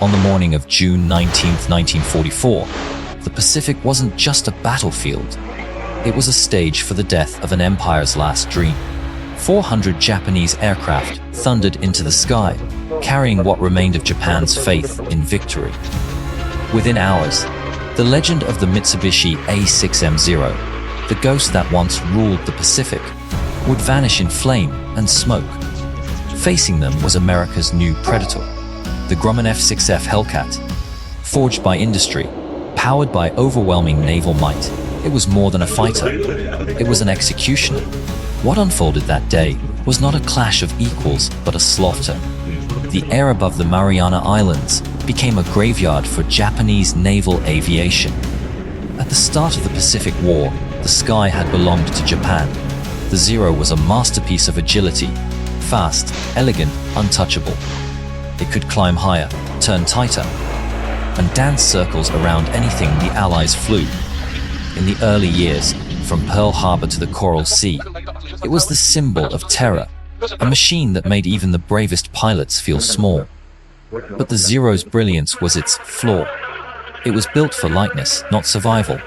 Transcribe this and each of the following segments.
On the morning of June 19, 1944, the Pacific wasn't just a battlefield. It was a stage for the death of an empire's last dream. 400 Japanese aircraft thundered into the sky, carrying what remained of Japan's faith in victory. Within hours, the legend of the Mitsubishi A6M Zero, the ghost that once ruled the Pacific, would vanish in flame and smoke. Facing them was America's new predator, the Grumman F6F Hellcat. Forged by industry, powered by overwhelming naval might, it was more than a fighter. It was an executioner. What unfolded that day was not a clash of equals, but a slaughter. The air above the Mariana Islands became a graveyard for Japanese naval aviation. At the start of the Pacific War, the sky had belonged to Japan. The Zero was a masterpiece of agility, fast, elegant, untouchable. It could climb higher, turn tighter, and dance circles around anything the Allies flew. In the early years, from Pearl Harbor to the Coral Sea, it was the symbol of terror, a machine that made even the bravest pilots feel small. But the Zero's brilliance was its flaw. It was built for lightness, not survival.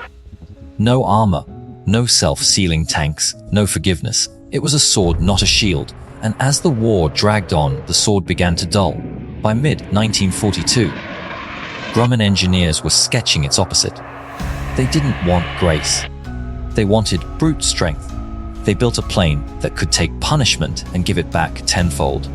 No armor, no self-sealing tanks, no forgiveness. It was a sword, not a shield, and as the war dragged on, the sword began to dull. By mid-1942, Grumman engineers were sketching its opposite. They didn't want grace. They wanted brute strength. They built a plane that could take punishment and give it back tenfold.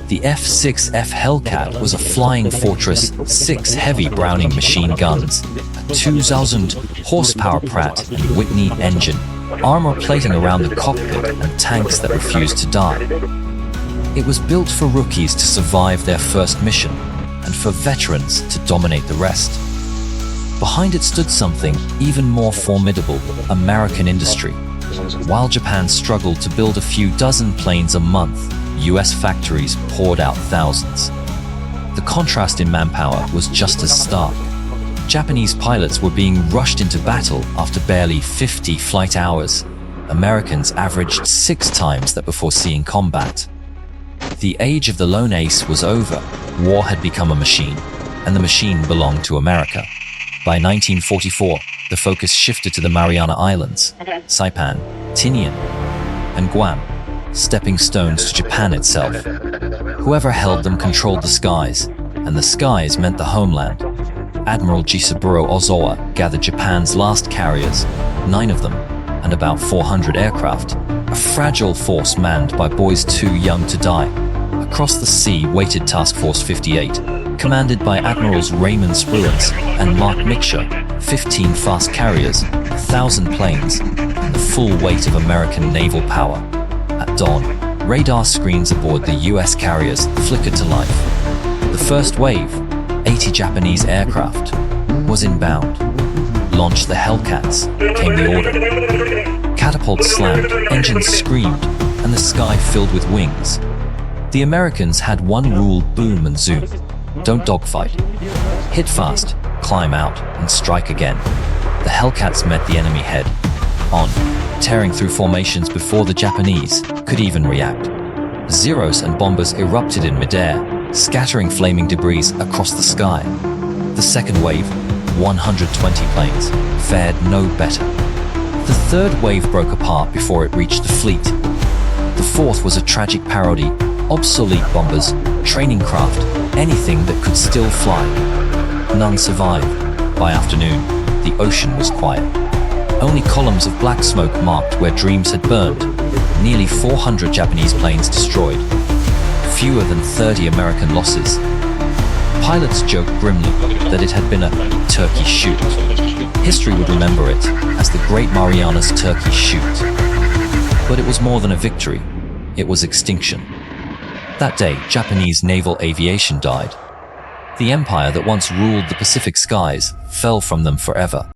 The F6F Hellcat was a flying fortress, 6 heavy Browning machine guns, a 2,000 horsepower Pratt and Whitney engine, armor plating around the cockpit, and tanks that refused to die. It was built for rookies to survive their first mission, and for veterans to dominate the rest. Behind it stood something even more formidable: American industry. While Japan struggled to build a few dozen planes a month, US factories poured out thousands. The contrast in manpower was just as stark. Japanese pilots were being rushed into battle after barely 50 flight hours. Americans averaged 6 times that before seeing combat. The age of the lone ace was over. War had become a machine, and the machine belonged to America. By 1944, the focus shifted to the Mariana Islands, Saipan, Tinian, and Guam, stepping stones to Japan itself. Whoever held them controlled the skies, and the skies meant the homeland. Admiral Jisaburo Ozawa gathered Japan's last carriers, 9 of them, and about 400 aircraft, a fragile force manned by boys too young to die. Across the sea waited Task Force 58, commanded by Admirals Raymond Spruance and Mark Mixer, 15 fast carriers, 1,000 planes, and the full weight of American naval power. At dawn, radar screens aboard the US carriers flickered to life. The first wave, 80 Japanese aircraft, was inbound. Launched the Hellcats, came the order. Catapults slammed, engines screamed, and the sky filled with wings. The Americans had one rule: boom and zoom. Don't dogfight. Hit fast, climb out, and strike again. The Hellcats met the enemy head on, tearing through formations before the Japanese could even react. Zeros and bombers erupted in midair, scattering flaming debris across the sky. The second wave, 120 planes, fared no better. The third wave broke apart before it reached the fleet. The fourth was a tragic parody: obsolete bombers, training craft, anything that could still fly. None survived. By afternoon, the ocean was quiet. Only columns of black smoke marked where dreams had burned. Nearly 400 Japanese planes destroyed. Fewer than 30 American losses. Pilots joked grimly that it had been a turkey shoot. History would remember it as the Great Marianas Turkey Shoot. But it was more than a victory. It was extinction. That day, Japanese naval aviation died. The empire that once ruled the Pacific skies fell from them forever.